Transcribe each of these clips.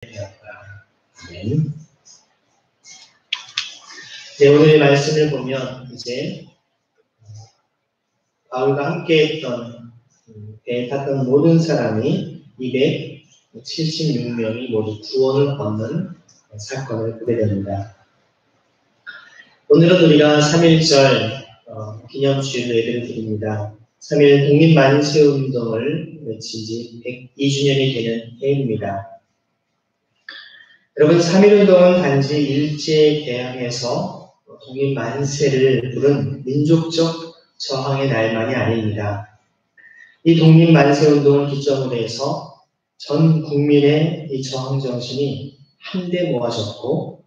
되었다. 아멘. 네, 오늘 말씀을 보면 이제 바울과 함께했던 배에 탔던 모든 사람이 276명이 모두 구원을 얻는 사건을 보게 됩니다. 오늘은 우리가 3.1절 기념주일로 예배를 드립니다. 3.1 독립만세운동을 마친 지 102주년이 되는 해입니다. 여러분, 3.1운동은 단지 일제개항에서 독립만세를 부른 민족적 저항의 날만이 아닙니다. 이 독립만세운동을 기점으로 해서 전 국민의 이 저항정신이 한데 모아졌고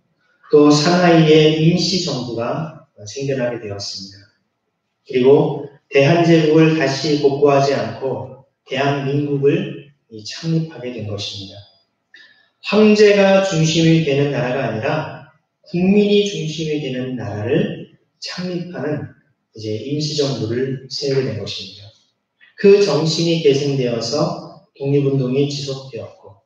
또 상하이의 임시정부가 생겨나게 되었습니다. 그리고 대한제국을 다시 복구하지 않고 대한민국을 창립하게 된 것입니다. 황제가 중심이 되는 나라가 아니라 국민이 중심이 되는 나라를 창립하는 이제 임시정부를 세우게 된 것입니다. 그 정신이 계승되어서 독립운동이 지속되었고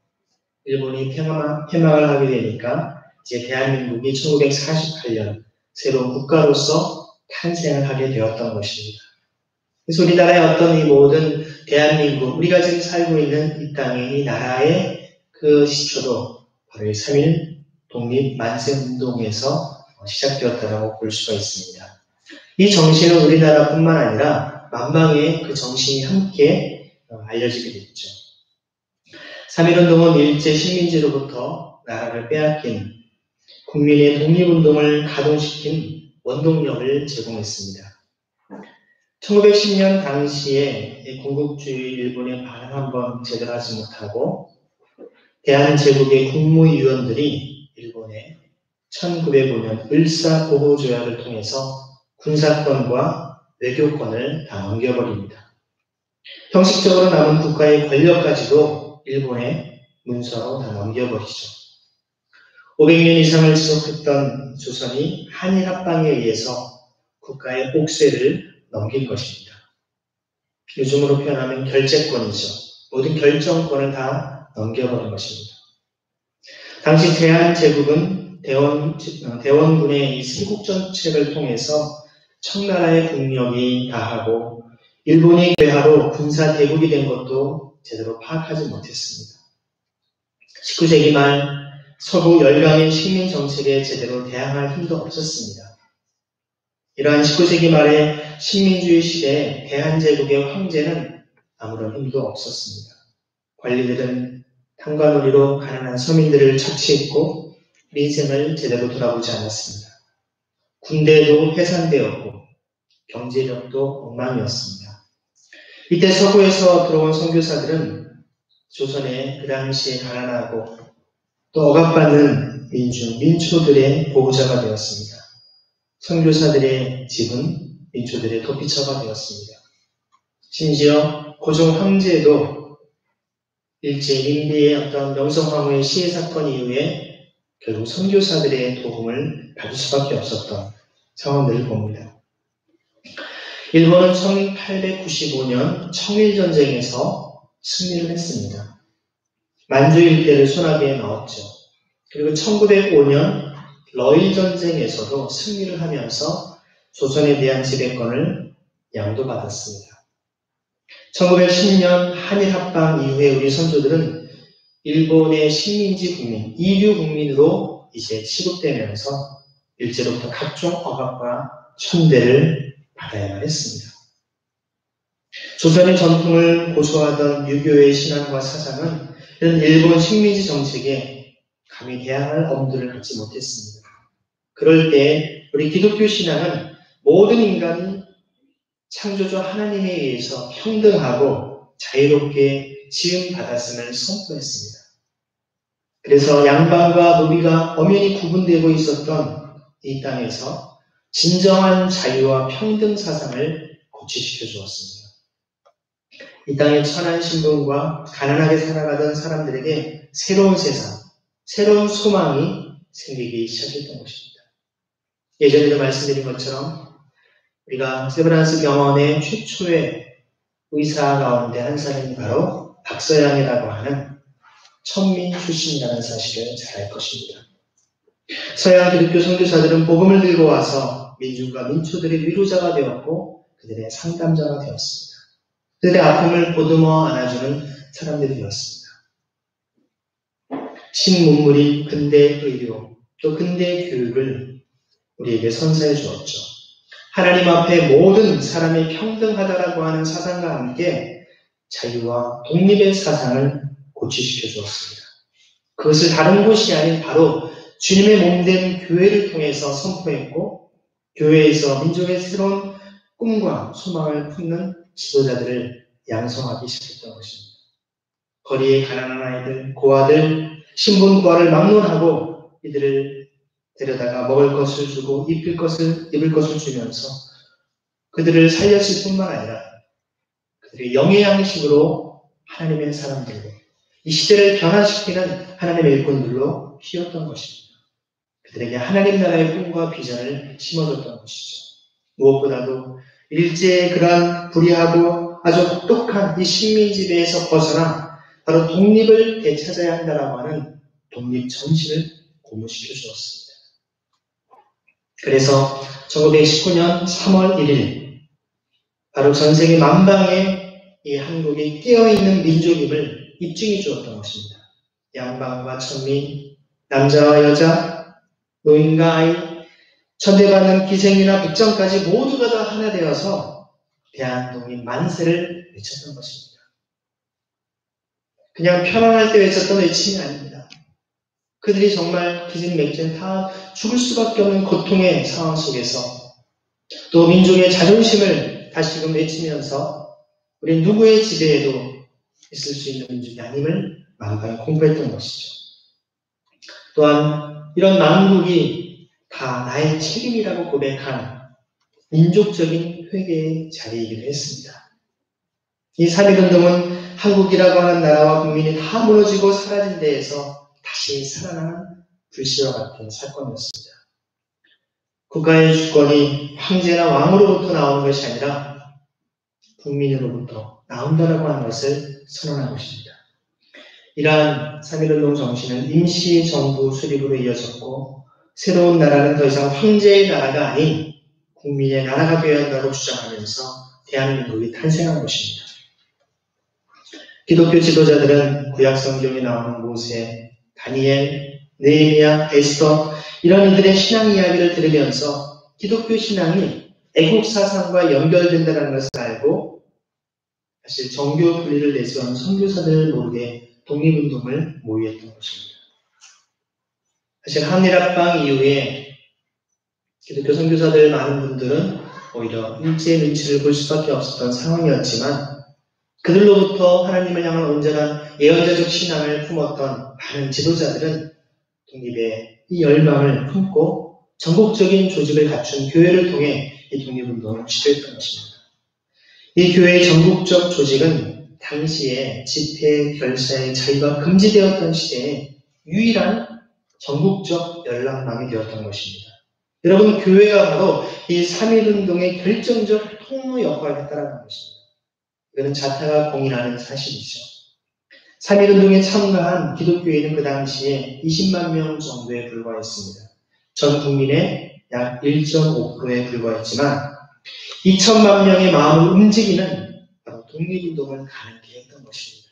일본이 폐막을 하게 되니까 이제 대한민국이 1948년 새로운 국가로서 탄생을 하게 되었던 것입니다. 그래서 우리나라의 어떤 이 모든 대한민국, 우리가 지금 살고 있는 이 땅의 이 나라의 그 시초도 바로 이 3.1 독립만세운동에서 시작되었다고 볼 수가 있습니다. 이 정신은 우리나라뿐만 아니라 만방에 그 정신이 함께 알려지게 됐죠. 3.1운동은 일제 식민지로부터 나라를 빼앗긴 국민의 독립운동을 가동시킨 원동력을 제공했습니다. 1910년 당시에 군국주의 일본에 반항 한번 제대로 하지 못하고 대한제국의 국무위원들이 일본에 1905년 을사보호조약을 통해서 군사권과 외교권을 다 넘겨버립니다. 형식적으로 남은 국가의 권력까지도 일본의 문서로 다 넘겨버리죠. 500년 이상을 지속했던 조선이 한일합방에 의해서 국가의 옥세를 넘긴 것입니다. 요즘으로 표현하면 결재권이죠. 모든 결정권을 다 넘겨버린 것입니다. 당시 대한제국은 대원군의 이 세국정책을 통해서 청나라의 국력이 다하고 일본이 괴하로 군사 대국이 된 것도 제대로 파악하지 못했습니다. 19세기 말 서구 열강의 식민 정책에 제대로 대항할 힘도 없었습니다. 이러한 19세기 말의 식민주의 시대에 대한제국의 황제는 아무런 힘도 없었습니다. 관리들은 탕과놀이로 가난한 서민들을 착취했고 민생을 제대로 돌아보지 않았습니다. 군대도 해산되었고 경제력도 엉망이었습니다. 이때 서구에서 들어온 선교사들은 조선의 그 당시에 가난하고 또 억압받는 민초들의 보호자가 되었습니다. 선교사들의 집은 민초들의 도피처가 되었습니다. 심지어 고종 황제도 일제 민비의 어떤 명성황후의 시해 사건 이후에 결국 선교사들의 도움을 받을 수밖에 없었던 상황들을 봅니다. 일본은 1895년 청일전쟁에서 승리를 했습니다. 만주 일대를 손아귀에 넣었죠. 그리고 1905년 러일전쟁에서도 승리를 하면서 조선에 대한 지배권을 양도받았습니다. 1910년 한일합방 이후에 우리 선조들은 일본의 식민지 국민, 이류 국민으로 이제 취급되면서 일제로부터 각종 억압과 천대를 받아야만 했습니다. 조선의 전통을 고수하던 유교의 신앙과 사상은 이런 일본 식민지 정책에 감히 대항할 엄두를 갖지 못했습니다. 그럴 때 우리 기독교 신앙은 모든 인간이 창조주 하나님에 의해서 평등하고 자유롭게 지음받았음을 선포했습니다. 그래서 양반과 노비가 엄연히 구분되고 있었던 이 땅에서 진정한 자유와 평등 사상을 고취시켜 주었습니다. 이 땅의 천한 신분과 가난하게 살아가던 사람들에게 새로운 세상, 새로운 소망이 생기기 시작했던 것입니다. 예전에도 말씀드린 것처럼 우리가 세브란스 병원의 최초의 의사 가운데 한 사람이 바로 박서양이라고 하는 천민 출신이라는 사실을 잘 알 것입니다. 서양 기독교 선교사들은 복음을 들고 와서 민중과 민초들의 위로자가 되었고 그들의 상담자가 되었습니다. 그들의 아픔을 보듬어 안아주는 사람들이 되었습니다. 신문물인 근대 의료, 또 근대 교육을 우리에게 선사해 주었죠. 하나님 앞에 모든 사람이 평등하다라고 하는 사상과 함께 자유와 독립의 사상을 고취시켜 주었습니다. 그것을 다른 곳이 아닌 바로 주님의 몸된 교회를 통해서 선포했고, 교회에서 민족의 새로운 꿈과 소망을 품는 지도자들을 양성하기 시작했던 것입니다. 거리에 가난한 아이들, 고아들, 신분고아를 막론하고 이들을 데려다가 먹을 것을 주고 입을 것을 주면서 그들을 살렸을 뿐만 아니라 그들의 영의 양식으로 하나님의 사람들로, 이 시대를 변화시키는 하나님의 일꾼들로 키웠던 것입니다. 그들에게 하나님 나라의 꿈과 비전을 심어줬던 것이죠. 무엇보다도 일제의 그러한 불의하고 아주 혹독한 이 식민지배에서 벗어나 바로 독립을 되찾아야 한다라고 하는 독립 정신을 고무시켜 주었습니다. 그래서 1919년 3월 1일 바로 전 세계 만방에 이 한국이 깨어있는 민족임을 입증해 주었던 것입니다. 양반과 천민, 남자와 여자, 노인과 아이, 천대받는 기생이나 백정까지 모두가 다 하나 되어서 대한독립 만세를 외쳤던 것입니다. 그냥 편안할 때 외쳤던 외침이 아닙니다. 그들이 정말 기진맥진 다 죽을 수밖에 없는 고통의 상황 속에서 또 민족의 자존심을 다시금 외치면서 우리 누구의 지배에도 있을 수 있는 민족이 아님을 만방에 공부했던 것이죠. 또한 이런 망국이 다 나의 책임이라고 고백한 민족적인 회개의 자리이기도 했습니다. 이 3.1운동은 한국이라고 하는 나라와 국민이 다 무너지고 사라진 데에서 다시 살아나는 불씨와 같은 사건이었습니다. 국가의 주권이 황제나 왕으로부터 나오는 것이 아니라 국민으로부터 나온다라고 하는 것을 선언한 것입니다. 이러한 3.1운동 정신은 임시정부 수립으로 이어졌고 새로운 나라는 더 이상 황제의 나라가 아닌 국민의 나라가 되어야 한다고 주장하면서 대한민국이 탄생한 것입니다. 기독교 지도자들은 구약성경에 나오는 모세, 다니엘, 느헤미야, 에스더 이런 이들의 신앙 이야기를 들으면서 기독교 신앙이 애국 사상과 연결된다는 것을 알고 사실 정교 분리를 내세운 선교사들을 모르게 독립운동을 모의했던 것입니다. 사실 한일합방 이후에 기독교 선교사들 많은 분들은 오히려 일제의 눈치를 볼 수밖에 없었던 상황이었지만 그들로부터 하나님을 향한 온전한 예언자적 신앙을 품었던 많은 지도자들은 독립의 이 열망을 품고 전국적인 조직을 갖춘 교회를 통해 이 독립운동을 시도했던 것입니다. 이 교회의 전국적 조직은 당시에 집회, 결사의 자유가 금지되었던 시대에 유일한 전국적 연락망이 되었던 것입니다. 여러분, 교회가 바로 이 3.1운동의 결정적 통로 역할을 했다는 것입니다. 이것은 자타가 공인하는 사실이죠. 3.1운동에 참가한 기독교인은 그 당시에 20만 명 정도에 불과했습니다. 전 국민의 약 1.5%에 불과했지만 2천만 명의 마음을 움직이는 바로 독립운동을 가능케 했던 것입니다.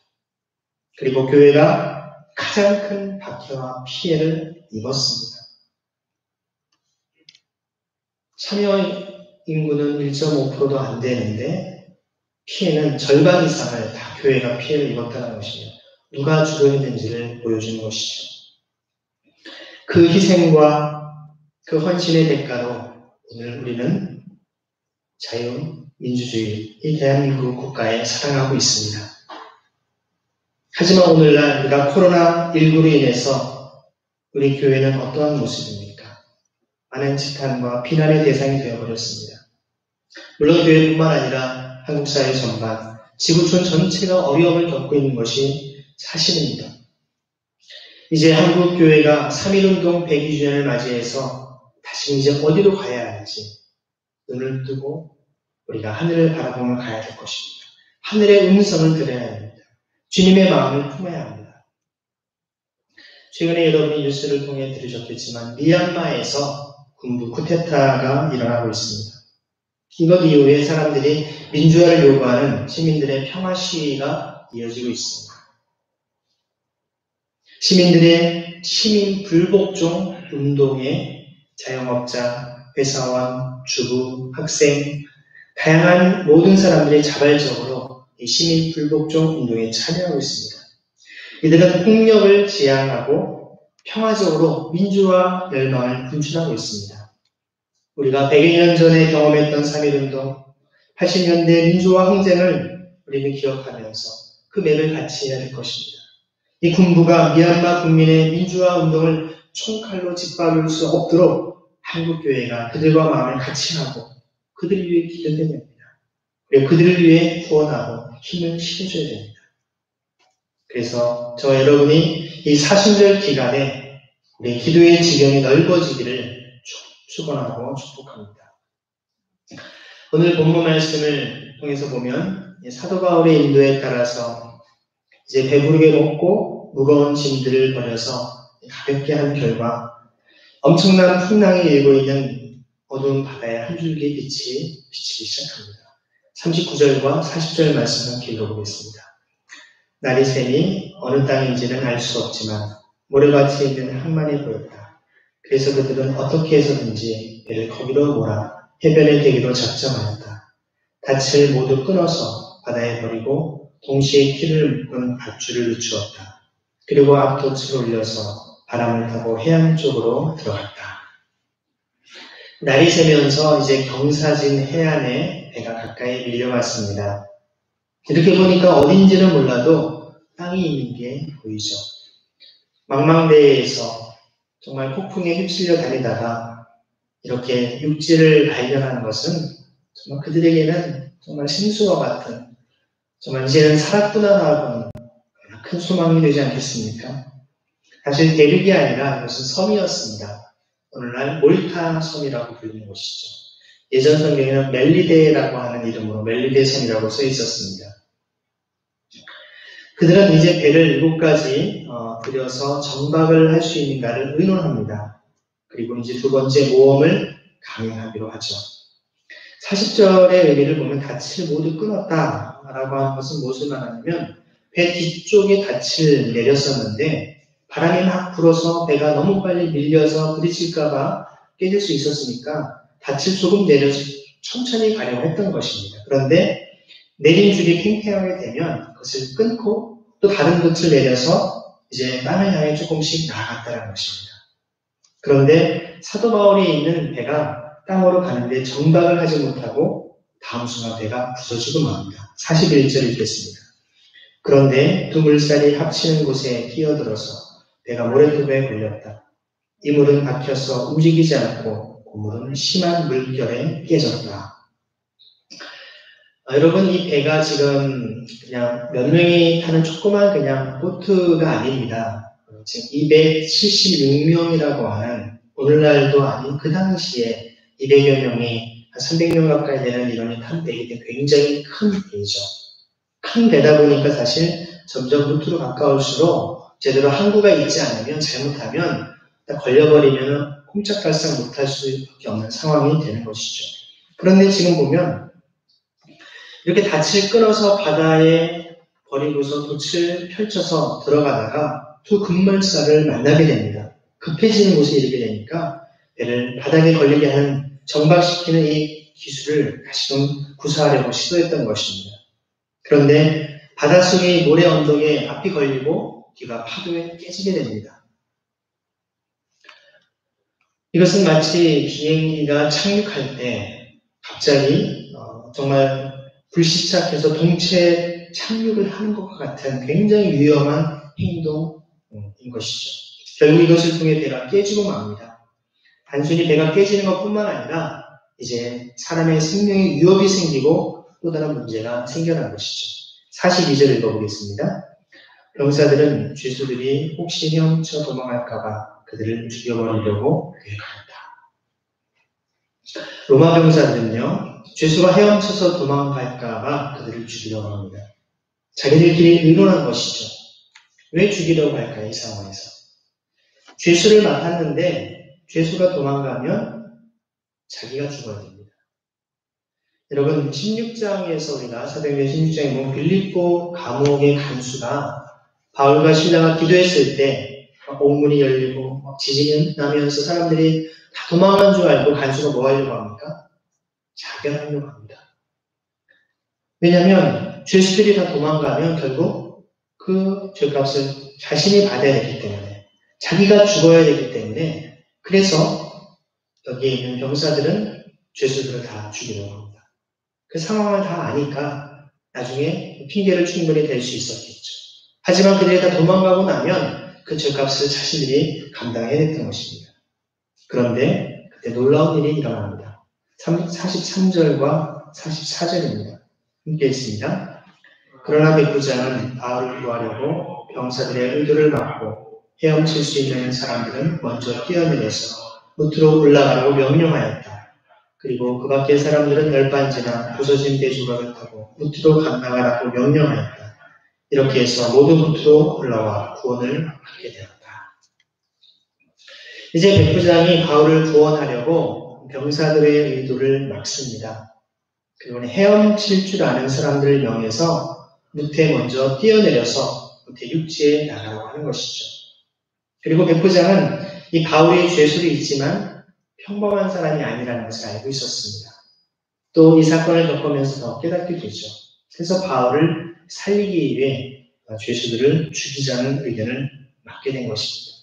그리고 교회가 가장 큰 박해와 피해를 입었습니다. 참여 인구는 1.5%도 안 되는데 피해는 절반 이상을 다 교회가 피해를 입었다는 것이며 누가 주도했는지를 보여주는 것이죠. 그 희생과 그 헌신의 대가로 오늘 우리는 자유민주주의, 이 대한민국 국가에 살아가고 있습니다. 하지만 오늘날 우리가 코로나19로 인해서 우리 교회는 어떠한 모습입니까? 많은 지탄과 비난의 대상이 되어버렸습니다. 물론 교회뿐만 아니라 한국 사회 전반, 지구촌 전체가 어려움을 겪고 있는 것이 사실입니다. 이제 한국 교회가 3.1운동 100주년을 맞이해서 다시 이제 어디로 가야 할지 눈을 뜨고 우리가 하늘을 바라보며 가야 될 것입니다. 하늘의 음성을 들어야 합니다. 주님의 마음을 품어야 합니다. 최근에 여러분이 뉴스를 통해 들으셨겠지만 미얀마에서 군부 쿠데타가 일어나고 있습니다. 이것 이후에 사람들이 민주화를 요구하는 시민들의 평화 시위가 이어지고 있습니다. 시민들의 시민 불복종 운동에 자영업자, 회사원, 주부, 학생, 다양한 모든 사람들이 자발적으로 이 시민 불복종 운동에 참여하고 있습니다. 이들은 폭력을 지향하고 평화적으로 민주화 열망을 분출하고 있습니다. 우리가 100여 년 전에 경험했던 3.1운동, 80년대 민주화 항쟁을 우리는 기억하면서 그 맥을 같이 해야 할 것입니다. 이 군부가 미얀마 국민의 민주화 운동을 총칼로 짓밟을 수 없도록 한국교회가 그들과 마음을 같이 하고 그들을 위해 기도해야 됩니다. 그리고 그들을 위해 구원하고 힘을 실어줘야 됩니다. 그래서 저 여러분이 이 사순절 기간에 우리 기도의 지경이 넓어지기를 축원하고 축복합니다. 오늘 본문 말씀을 통해서 보면 사도 바울의 인도에 따라서 이제 배부르게 먹고 무거운 짐들을 버려서 가볍게 한 결과 엄청난 풍랑이 일고 있는 어두운 바다에 한 줄기 빛이 비치기 시작합니다. 39절과 40절 말씀을 읽어보겠습니다. 날이 새니 어느 땅인지는 알 수 없지만 모래밭에 있는 항만이 보였다. 그래서 그들은 어떻게 해서든지 배를 거기로 몰아 해변에 대기로 작정하였다. 닻을 모두 끊어서 바다에 버리고 동시에 키를 묶은 밧줄을 늦추었다. 그리고 앞돛을 올려서 바람을 타고 해안 쪽으로 들어갔다. 날이 새면서 이제 경사진 해안에 배가 가까이 밀려왔습니다. 이렇게 보니까 어딘지는 몰라도 땅이 있는 게 보이죠. 망망대해에서 정말 폭풍에 휩쓸려 다니다가 이렇게 육지를 발견하는 것은 정말 그들에게는 정말 생수와 같은 정말 이제는 살았구나 하고는 큰 소망이 되지 않겠습니까? 사실 대륙이 아니라 이것은 섬이었습니다. 오늘날 몰타 섬이라고 불리는 곳이죠. 예전 성경에는 멜리데라고 하는 이름으로 멜리데 섬이라고 써 있었습니다. 그들은 이제 배를 7가지 들여서 정박을 할 수 있는가를 의논합니다. 그리고 이제 두 번째 모험을 강행하기로 하죠. 40절의 의미를 보면 닻을 모두 끊었다라고 하는 것은 무엇을 말하냐면 배 뒤쪽에 닻을 내렸었는데 바람이 막 불어서 배가 너무 빨리 밀려서 부딪힐까봐 깨질 수 있었으니까 닻을 조금 내려서 천천히 가려고 했던 것입니다. 그런데 내린 줄이 팽팽하게 되면 그것을 끊고 또 다른 돛을 내려서 이제 땅을 향해 조금씩 나아갔다는 것입니다. 그런데 사도 바울이 있는 배가 땅으로 가는데 정박을 하지 못하고 다음 순간 배가 부서지고 맙니다. 41절 읽겠습니다. 그런데 두 물살이 합치는 곳에 끼어들어서 배가 모래톱에 걸렸다. 이 물은 박혀서 움직이지 않고 고물은 심한 물결에 깨졌다. 여러분, 이 배가 지금 그냥 몇 명이 타는 조그만 그냥 보트가 아닙니다. 지금 276명이라고 하는 오늘날도 아닌 그 당시에 200여 명이 한 300명 가까이 되는 인원이 탄 배이기 때문에 굉장히 큰 배죠. 큰 배다 보니까 사실 점점 루트로 가까울수록 제대로 항구가 있지 않으면 잘못하면 딱 걸려버리면 꼼짝달싹 못할 수밖에 없는 상황이 되는 것이죠. 그런데 지금 보면 이렇게 닻을 끊어서 바다에 버리고서 돛을 펼쳐서 들어가다가 두 급물살을 만나게 됩니다. 급해지는 곳에 이르게 되니까 배를 바닥에 걸리게 하는 정박시키는 이 기술을 다시금 구사하려고 시도했던 것입니다. 그런데 바닷속의 모래 언덕에 앞이 걸리고 뒤가 파도에 깨지게 됩니다. 이것은 마치 비행기가 착륙할 때 갑자기 정말 불시착해서 동체 착륙을 하는 것과 같은 굉장히 위험한 행동인 것이죠. 결국 이것을 통해 배가 깨지고 맙니다. 단순히 배가 깨지는 것뿐만 아니라 이제 사람의 생명에 위협이 생기고 또 다른 문제가 생겨난 것이죠. 42절 읽어보겠습니다. 병사들은 죄수들이 혹시 헤엄쳐 도망할까봐 그들을 죽여버리려고 계획하였다. 로마 병사들은요, 죄수가 헤엄쳐서 도망갈까봐 그들을 죽이려고 합니다. 자기들끼리 의논한 것이죠. 왜 죽이려고 할까요, 이 상황에서? 죄수를 맡았는데 죄수가 도망가면 자기가 죽어야 됩니다. 여러분 16장에서 우리가 사도행전 16장에 보면 빌립보 감옥의 간수가 바울과 실라가 기도했을 때 옥문이 열리고 지진이 나면서 사람들이 다 도망간 줄 알고 간수가 뭐 하려고 합니까? 자결하려고 합니다. 왜냐하면 죄수들이 다 도망가면 결국 그 죄값을 자신이 받아야 되기 때문에 자기가 죽어야 되기 때문에 그래서 여기에 있는 병사들은 죄수들을 다 죽이려고 합니다. 그 상황을 다 아니까 나중에 핑계를 충분히 댈 수 있었겠죠. 하지만 그들이 다 도망가고 나면 그 죄값을 자신들이 감당해야 했던 것입니다. 그런데 그때 놀라운 일이 일어납니다. 43절과 44절입니다. 함께 있습니다. 그러나 백부장은 바울을 구하려고 병사들의 의도를 막고 헤엄칠 수 있는 사람들은 먼저 뛰어내려서 무트로 올라가라고 명령하였다. 그리고 그 밖의 사람들은 열반지나 부서진 배조각을 타고 무트로 감당하라고 명령하였다. 이렇게 해서 모두 무트로 올라와 구원을 받게 되었다. 이제 백부장이 바울을 구원하려고 병사들의 의도를 막습니다. 그리고 헤엄칠 줄 아는 사람들을 명해서 무트에 먼저 뛰어내려서 무트 육지에 나가라고 하는 것이죠. 그리고 백부장은 이 바울이 죄수도 있지만 평범한 사람이 아니라는 것을 알고 있었습니다. 또 이 사건을 겪으면서 더 깨닫게 되죠. 그래서 바울을 살리기 위해 죄수들을 죽이자는 의견을 맡게 된 것입니다.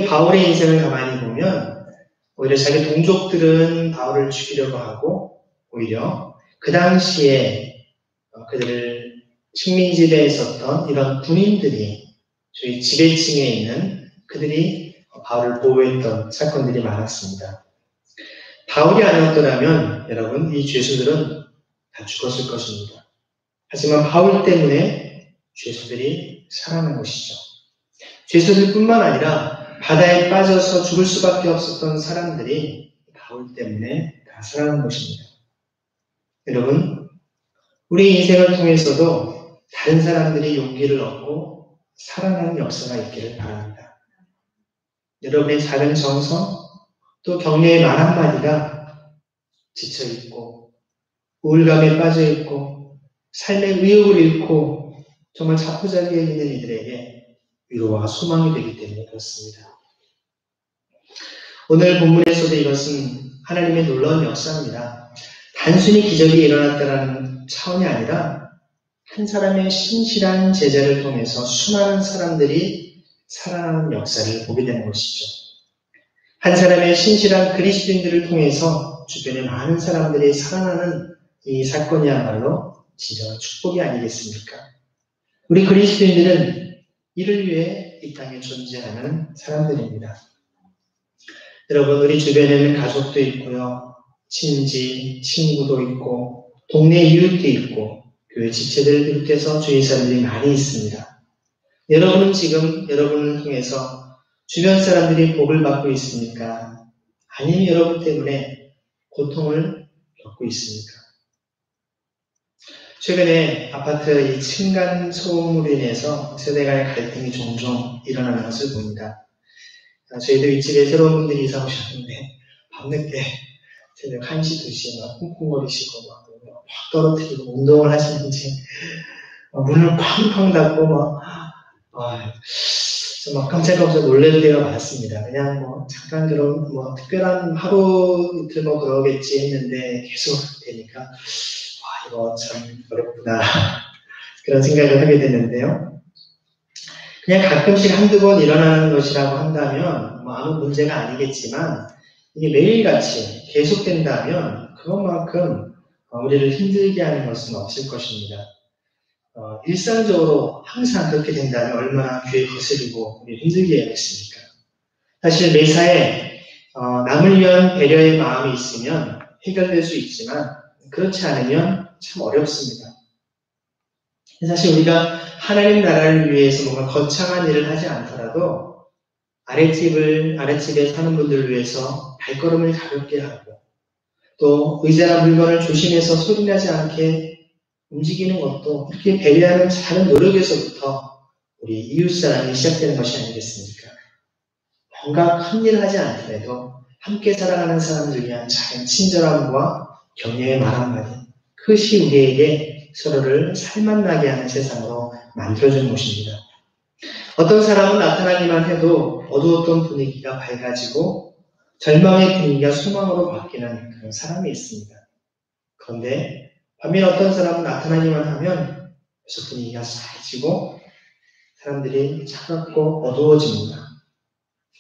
바울의 인생을 가만히 보면 오히려 자기 동족들은 바울을 죽이려고 하고 오히려 그 당시에 그들을 식민지대에 있었던 이런 군인들이 저희 지배층에 있는 그들이 바울을 보호했던 사건들이 많았습니다. 바울이 아니었더라면 여러분 이 죄수들은 다 죽었을 것입니다. 하지만 바울 때문에 죄수들이 살아난 것이죠. 죄수들뿐만 아니라 바다에 빠져서 죽을 수밖에 없었던 사람들이 바울 때문에 다 살아난 것입니다. 여러분, 우리 인생을 통해서도 다른 사람들이 용기를 얻고 살아나는 역사가 있기를 바랍니다. 여러분의 작은 정성, 또 격려의 말 한마디가 지쳐있고 우울감에 빠져있고 삶의 의욕을 잃고 정말 자포자기에 있는 이들에게 위로와 소망이 되기 때문에 그렇습니다. 오늘 본문에서도 이것은 하나님의 놀라운 역사입니다. 단순히 기적이 일어났다는 차원이 아니라 한 사람의 신실한 제자를 통해서 수많은 사람들이 살아나는 역사를 보게 되는 것이죠. 한 사람의 신실한 그리스도인들을 통해서 주변에 많은 사람들이 살아나는 이 사건이야말로 진정한 축복이 아니겠습니까? 우리 그리스도인들은 이를 위해 이 땅에 존재하는 사람들입니다. 여러분, 우리 주변에는 가족도 있고요, 친지, 친구도 있고, 동네 이웃도 있고, 교회 지체들을 비롯해서 주위 사람들이 많이 있습니다. 여러분은 지금 여러분을 통해서 주변 사람들이 복을 받고 있습니까? 아니면 여러분 때문에 고통을 겪고 있습니까? 최근에 아파트 이 층간 소음으로 인해서 세대 간의 갈등이 종종 일어나는 것을 봅니다. 저희도 윗집에 새로운 분들이 이사 오셨는데 밤늦게 새벽 1시, 2시에 막 쿵쿵거리시고 막 떨어뜨리고 운동을 하시는지 문을 쾅쾅 닫고 막 깜짝깜짝 놀랄 때가 많았습니다. 그냥 잠깐 그런 특별한 하루 이틀 그러겠지 했는데 계속 되니까 이거 참 어렵구나 그런 생각을 하게 되는데요. 그냥 가끔씩 한두 번 일어나는 것이라고 한다면 아무 문제가 아니겠지만 이게 매일같이 계속된다면 그것만큼 우리를 힘들게 하는 것은 없을 것입니다. 일상적으로 항상 그렇게 된다면 얼마나 귀에 거슬리고 우리를 힘들게 하겠습니까? 사실 매사에 남을 위한 배려의 마음이 있으면 해결될 수 있지만 그렇지 않으면 참 어렵습니다. 사실 우리가 하나님 나라를 위해서 뭔가 거창한 일을 하지 않더라도 아랫집에 사는 분들을 위해서 발걸음을 가볍게 하고 또 의자나 물건을 조심해서 소리나지 않게 움직이는 것도 그렇게 배려하는 작은 노력에서부터 우리 이웃사랑이 시작되는 것이 아니겠습니까? 뭔가 큰 일을 하지 않더라도 함께 살아가는 사람들을 위한 작은 친절함과 격려의 말 한마디, 그것이 우리에게 서로를 살맛나게 하는 세상으로 만들어주는 것입니다. 어떤 사람은 나타나기만 해도 어두웠던 분위기가 밝아지고 절망의 분위기가 소망으로 바뀌는 그런 사람이 있습니다. 그런데 반면 어떤 사람은 나타나기만 하면 그래서 분위기가 싸해지고 사람들이 차갑고 어두워집니다.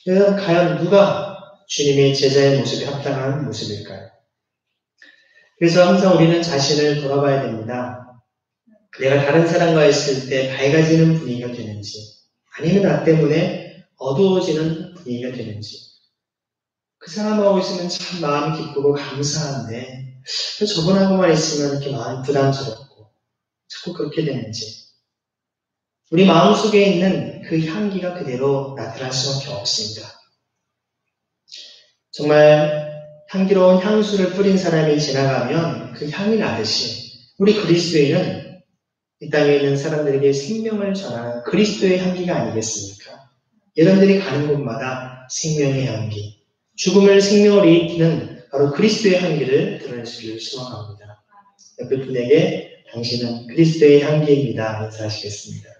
그래서 과연 누가 주님의 제자의 모습에 합당한 모습일까요? 그래서 항상 우리는 자신을 돌아봐야 됩니다. 내가 다른 사람과 있을 때 밝아지는 분위기가 되는지, 아니면 나 때문에 어두워지는 분위기가 되는지, 그 사람하고 있으면 참 마음이 기쁘고 감사한데 저분하고만 있으면 이렇게 마음이 부담스럽고 자꾸 그렇게 되는지, 우리 마음속에 있는 그 향기가 그대로 나타날 수밖에 없습니다. 정말 향기로운 향수를 뿌린 사람이 지나가면 그 향이 나듯이 우리 그리스도인은 이 땅에 있는 사람들에게 생명을 전하는 그리스도의 향기가 아니겠습니까? 여러분들이 가는 곳마다 생명의 향기, 죽음을 생명으로 일으키는 바로 그리스도의 향기를 드러내시기를 소망합니다. 옆에 분에게 당신은 그리스도의 향기입니다. 인사하시겠습니다.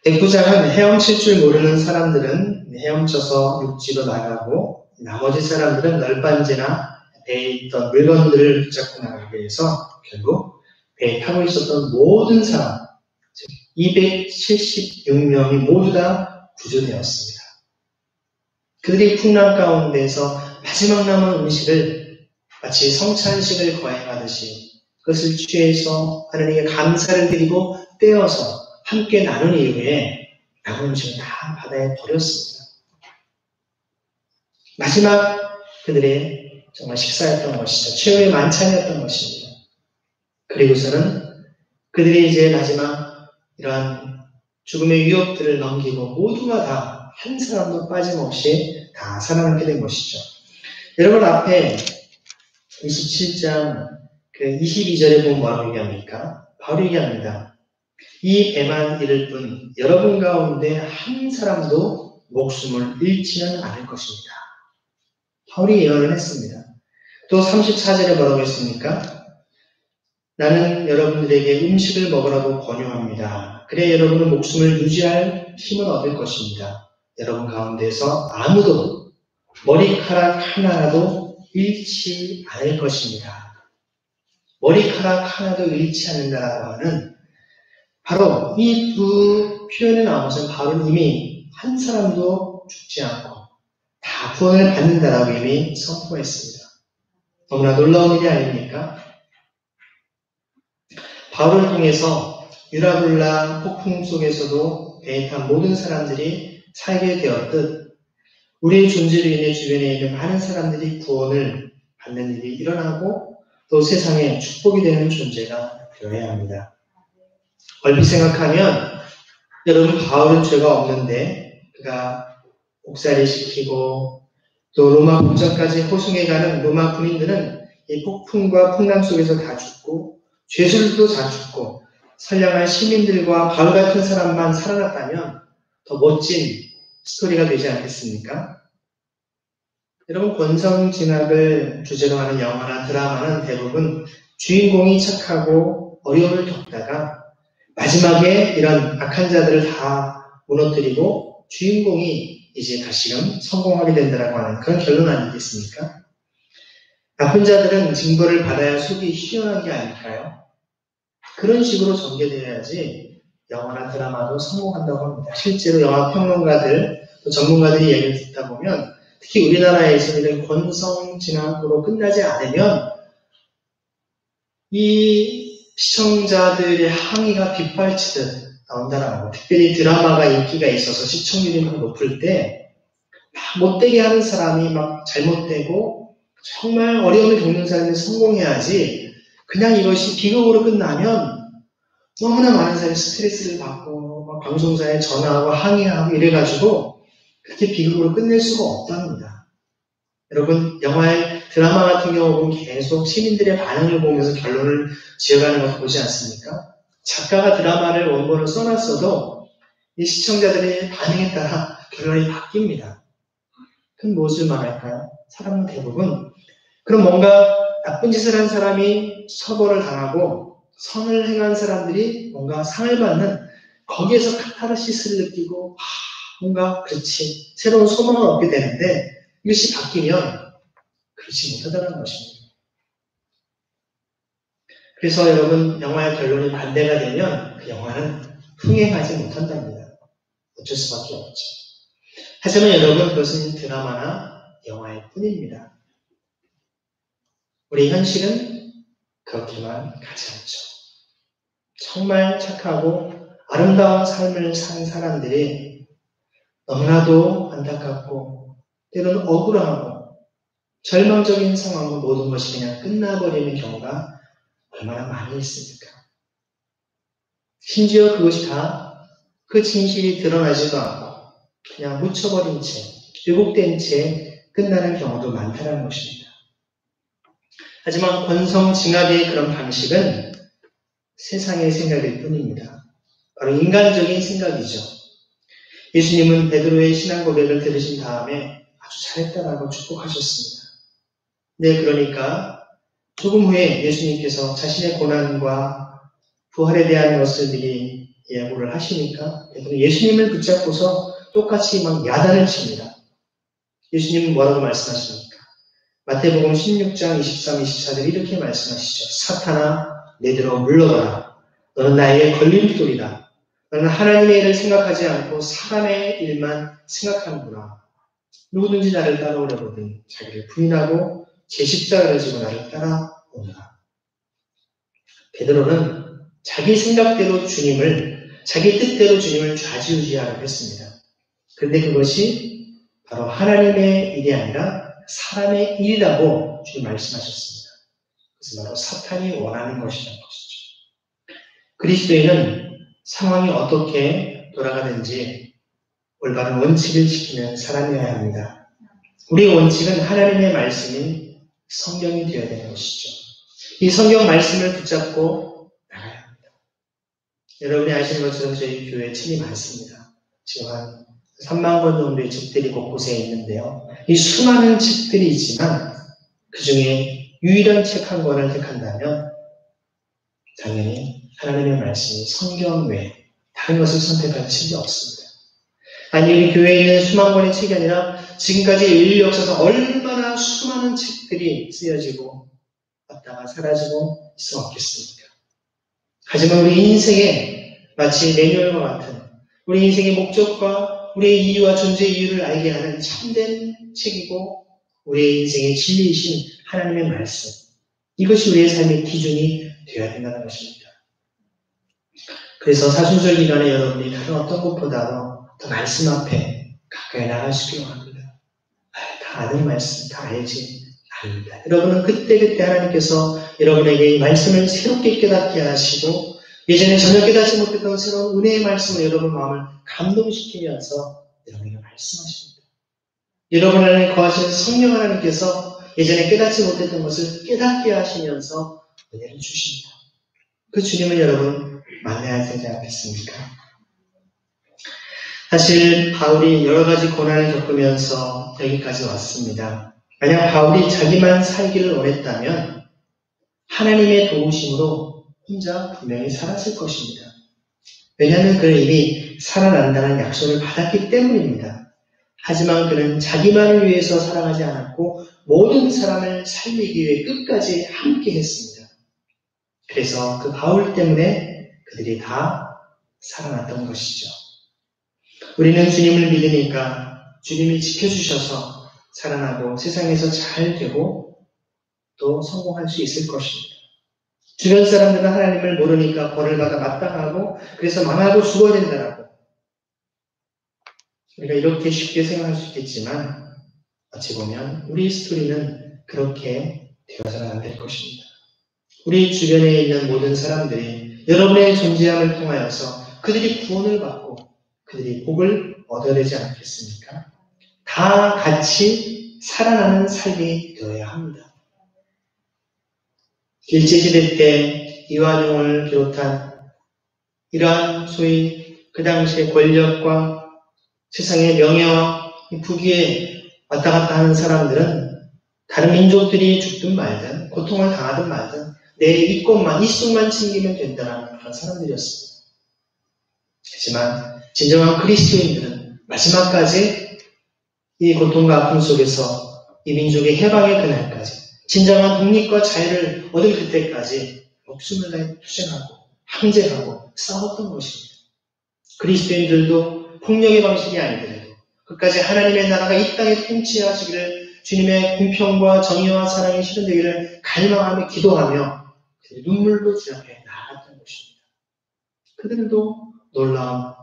백부장은 헤엄칠 줄 모르는 사람들은 헤엄쳐서 육지로 나가고 나머지 사람들은 널빤지나 배에 있던 물건들을 붙잡고 나가기 위해서 결국 배에 타고 있었던 모든 사람, 즉 276명이 모두 다 구조되었습니다. 그들이 풍랑 가운데서 마지막 남은 음식을 마치 성찬식을 거행하듯이 그것을 취해서 하나님께 감사를 드리고 떼어서 함께 나눈 이후에 남은 음식을 다 바다에 버렸습니다. 마지막 그들의 정말 식사였던 것이죠. 최후의 만찬이었던 것입니다. 그리고서는 그들이 이제 마지막 이러한 죽음의 위협들을 넘기고 모두가 다 한 사람도 빠짐없이 다 살아남게 된 것이죠. 여러분 앞에 27장 그 22절에 보면 뭐라고 얘기합니까? 바로 얘기합니다. 이 배만 잃을 뿐 여러분 가운데 한 사람도 목숨을 잃지는 않을 것입니다. 바울이 예언을 했습니다. 또 34절에 뭐라고 했습니까? 나는 여러분들에게 음식을 먹으라고 권유합니다. 그래 여러분은 목숨을 유지할 힘을 얻을 것입니다. 여러분 가운데서 아무도 머리카락 하나라도 잃지 않을 것입니다. 머리카락 하나도 잃지 않는다라고 하는 바로 이 두 표현에 나오면서 바울은 이미 한 사람도 죽지 않고 다 구원을 받는다라고 이미 선포했습니다. 너무나 놀라운 일이 아닙니까? 바울을 통해서 유라굴라 폭풍 속에서도 배에 탄 모든 사람들이 살게 되었듯 우리의 존재로 인해 주변에 있는 많은 사람들이 구원을 받는 일이 일어나고 또 세상에 축복이 되는 존재가 되어야 합니다. 얼핏 생각하면 여러분 바울은 죄가 없는데 그가 옥살이 시키고 또 로마 공장까지 호송해가는 로마 군인들은 이 폭풍과 풍랑 속에서 다 죽고 죄수들도 다 죽고 선량한 시민들과 바울 같은 사람만 살아났다면 더 멋진 스토리가 되지 않겠습니까? 여러분 권성징악을 주제로 하는 영화나 드라마는 대부분 주인공이 착하고 어려움을 겪다가 마지막에 이런 악한 자들을 다 무너뜨리고 주인공이 이제 다시금 성공하게 된다라고 하는 그런 결론 아니겠습니까? 나쁜 자들은 징벌을 받아야 속이 시원한 게 아닐까요? 그런 식으로 전개되어야지 영화나 드라마도 성공한다고 합니다. 실제로 영화 평론가들, 또 전문가들이 얘기를 듣다 보면 특히 우리나라에서 이런 권성징악으로 끝나지 않으면 이 시청자들의 항의가 빗발치듯 나온다라고. 특별히 드라마가 인기가 있어서 시청률이 막 높을 때 막 못되게 하는 사람이 막 잘못되고 정말 어려움을 겪는 사람이 성공해야지 그냥 이것이 비극으로 끝나면 너무나 많은 사람이 스트레스를 받고 막 방송사에 전화하고 항의하고 이래가지고 그렇게 비극으로 끝낼 수가 없답니다. 여러분 영화의 드라마 같은 경우 보면 계속 시민들의 반응을 보면서 결론을 지어가는 것을 보지 않습니까? 작가가 드라마를 원본을 써놨어도 이 시청자들의 반응에 따라 결론이 바뀝니다. 그건 무엇을 말할까요? 사람은 대부분 그럼 뭔가 나쁜 짓을 한 사람이 처벌을 당하고 선을 행한 사람들이 뭔가 상을 받는 거기에서 카타르시스를 느끼고 뭔가 그렇지 새로운 소망을 얻게 되는데 이것이 바뀌면 그렇지 못하다는 것입니다. 그래서 여러분 영화의 결론이 반대가 되면 그 영화는 흥행하지 못한답니다. 어쩔 수밖에 없죠. 하지만 여러분 그것은 드라마나 영화일 뿐입니다. 우리 현실은 그렇게만 가지 않죠. 정말 착하고 아름다운 삶을 산 사람들이 너무나도 안타깝고 때로는 억울하고 절망적인 상황으로 모든 것이 그냥 끝나버리는 경우가 얼마나 많이 있습니까? 심지어 그것이 다 그 진실이 드러나지도 않고 그냥 묻혀버린 채, 왜곡된 채 끝나는 경우도 많다는 것입니다. 하지만 권성징악의 그런 방식은 세상의 생각일 뿐입니다. 바로 인간적인 생각이죠. 예수님은 베드로의 신앙 고백을 들으신 다음에 아주 잘했다라고 축복하셨습니다. 네, 그러니까 조금 후에 예수님께서 자신의 고난과 부활에 대한 것을 미리 예고를 하시니까 베드로 예수님을 붙잡고서 똑같이 막 야단을 칩니다. 예수님은 뭐라고 말씀하십니까? 마태복음 16장 23, 24절 이렇게 말씀하시죠. 사탄아 내들어 물러가라. 너는 나에게 걸림돌이다. 너는 하나님의 일을 생각하지 않고 사람의 일만 생각하는구나. 누구든지 나를 따라오려거든 자기를 부인하고 제 십자가를 지고 나를 따라오너라. 베드로는 자기 생각대로 주님을, 자기 뜻대로 주님을 좌지우지하려고 했습니다. 그런데 그것이 바로 하나님의 일이 아니라 사람의 일이라고 주님 말씀하셨습니다. 그래서 바로 사탄이 원하는 것이라는 것이죠. 그리스도인은 상황이 어떻게 돌아가든지 올바른 원칙을 지키는 사람이어야 합니다. 우리의 원칙은 하나님의 말씀인 성경이 되어야 되는 것이죠. 이 성경 말씀을 붙잡고 나가야 합니다. 여러분이 아시는 것처럼 저희 교회에 책이 많습니다. 지금 한 3만 권 정도의 책들이 곳곳에 있는데요. 이 수많은 책들이 있지만 그 중에 유일한 책 한 권을 택한다면 당연히 하나님의 말씀이 성경 외에 다른 것을 선택할 책이 없습니다. 아니 우리 교회에 있는 수만 권의 책이 아니라 지금까지 인류 역사에서 얼마나 수많은 책들이 쓰여지고 왔다가 사라지고 있으면 없겠습니까? 하지만 우리 인생에 마치 매뉴얼과 같은 우리 인생의 목적과 우리의 이유와 존재 이유를 알게 하는 참된 책이고 우리의 인생의 진리이신 하나님의 말씀 이것이 우리의 삶의 기준이 되어야 된다는 것입니다. 그래서 사순절 기간에 여러분이 다른 어떤 것보다도 더 말씀 앞에 가까이 나가시기 바랍니다. 다 아는 말씀, 다 알지 아닙니다. 여러분은 그때그때 하나님께서 여러분에게 이 말씀을 새롭게 깨닫게 하시고 예전에 전혀 깨닫지 못했던 새로운 은혜의 말씀을 여러분 마음을 감동시키면서 여러분에게 말씀하십니다. 여러분 안에 거하시는 성령 하나님께서 예전에 깨닫지 못했던 것을 깨닫게 하시면서 은혜를 주십니다. 그 주님을 여러분 만나야 되지 않겠습니까? 사실 바울이 여러 가지 고난을 겪으면서 여기까지 왔습니다. 만약 바울이 자기만 살기를 원했다면 하나님의 도우심으로 혼자 분명히 살았을 것입니다. 왜냐하면 그는 이미 살아난다는 약속을 받았기 때문입니다. 하지만 그는 자기만을 위해서 살아가지 않았고 모든 사람을 살리기 위해 끝까지 함께 했습니다. 그래서 그 바울 때문에 그들이 다 살아났던 것이죠. 우리는 주님을 믿으니까 주님이 지켜주셔서 살아나고 세상에서 잘 되고 또 성공할 수 있을 것입니다. 주변 사람들은 하나님을 모르니까 벌을 받아 마땅하고 그래서 망하고 죽어야 된다라고 우리가 이렇게 쉽게 생각할 수 있겠지만 어찌 보면 우리 스토리는 그렇게 되어서는 안 될 것입니다. 우리 주변에 있는 모든 사람들이 여러분의 존재함을 통하여서 그들이 구원을 받고 그들이 복을 얻어야 되지 않겠습니까? 다 같이 살아나는 삶이 되어야 합니다. 일제시대 때 이완용을 비롯한 이러한 소위 그 당시의 권력과 세상의 명예와 부귀에 왔다 갔다 하는 사람들은 다른 민족들이 죽든 말든 고통을 당하든 말든 내 이것만, 이속만 챙기면 된다는 그런 사람들이었습니다. 하지만 진정한 그리스도인들은 마지막까지 이 고통과 아픔 속에서 이 민족의 해방의 그날까지 진정한 독립과 자유를 얻을 그때까지 목숨을 다해 투쟁하고 항쟁하고 싸웠던 것입니다. 그리스도인들도 폭력의 방식이 아니더라도 끝까지 하나님의 나라가 이 땅에 통치하시기를 주님의 공평과 정의와 사랑이 실현되기를 갈망하며 기도하며 눈물로 주 앞에 나아갔던 것입니다. 그들도 놀라운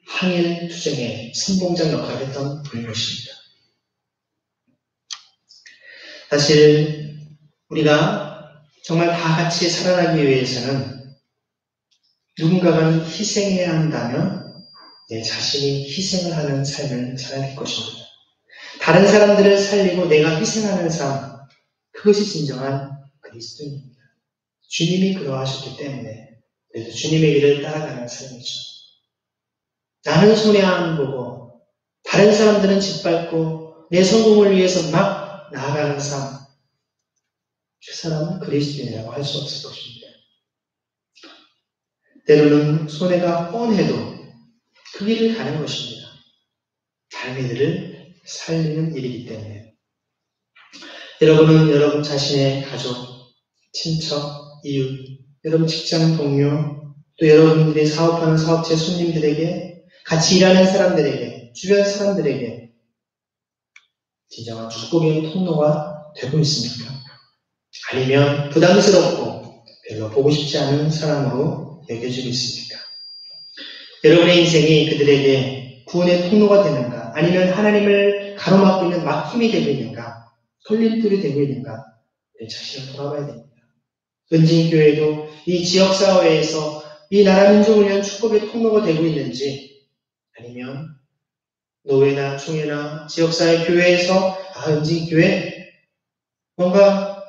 항일 투쟁의 선봉장 역할을 했던 분인 것입니다. 사실 우리가 정말 다 같이 살아나기 위해서는 누군가가 희생해야 한다면 내 자신이 희생을 하는 삶을 살아야 할 것입니다. 다른 사람들을 살리고 내가 희생하는 삶, 그것이 진정한 그리스도입니다. 주님이 그러하셨기 때문에 그래서 주님의 길을 따라가는 삶이죠. 나는 손해 안 보고 다른 사람들은 짓밟고 내 성공을 위해서 막 나아가는 삶, 그 사람은 그리스도인이라고 할 수 없을 것입니다. 때로는 손해가 뻔해도 그 길을 가는 것입니다. 다른 이들을 살리는 일이기 때문에. 여러분은 여러분 자신의 가족, 친척, 이웃, 여러분 직장 동료, 또 여러분들이 사업하는 사업체 손님들에게, 같이 일하는 사람들에게, 주변 사람들에게 진정한 축복의 통로가 되고 있습니까? 아니면 부담스럽고 별로 보고 싶지 않은 사람으로 여겨지고 있습니까? 여러분의 인생이 그들에게 구원의 통로가 되는가? 아니면 하나님을 가로막고 있는 막힘이 되고 있는가? 걸림돌이 되고 있는가? 내 자신을 돌아봐야 됩니다. 은진교회도 이 지역사회에서 이 나라 민족을 위한 축복의 통로가 되고 있는지, 아니면 노회나 총회나 지역사회 교회에서 은진교회 뭔가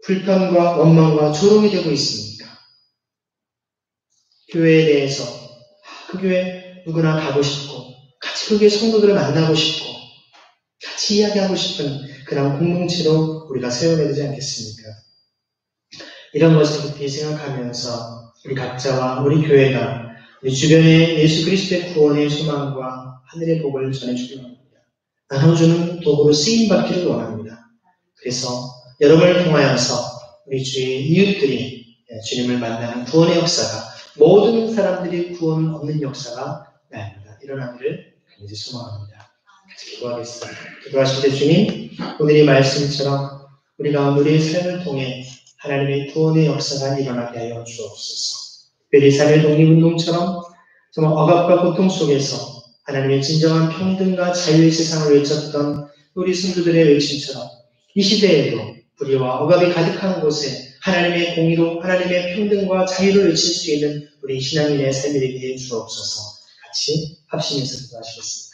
불편과 원망과 조롱이 되고 있습니까? 교회에 대해서 그 교회 누구나 가고 싶고 같이 그 교회 성도들을 만나고 싶고 같이 이야기하고 싶은 그런 공동체로 우리가 세워야 되지 않겠습니까? 이런 것을 깊이 생각하면서 우리 각자와 우리 교회가 우리 주변에 예수 그리스도의 구원의 소망과 하늘의 복을 전해주기 원합니다. 나눠주는 도구로 쓰임받기를 원합니다. 그래서 여러분을 통하여서 우리 주의 이웃들이 주님을 만나는 구원의 역사가, 모든 사람들이 구원을 얻는 역사가 일어나기를 간절히 소망합니다. 같이 기도하겠습니다. 기도하실 때 주님, 오늘 이 말씀처럼 우리 가운데 우리의 삶을 통해 하나님의 구원의 역사가 일어나게 하여 주옵소서. 특별히 3.1 독립운동처럼 정말 억압과 고통 속에서 하나님의 진정한 평등과 자유의 세상을 외쳤던 우리 성도들의 외침처럼 이 시대에도 불의와 억압이 가득한 곳에 하나님의 공의로 하나님의 평등과 자유를 외칠 수 있는 우리 신앙인의 삶이 되게 해 주옵소서. 같이 합심해서 기도하시겠습니다.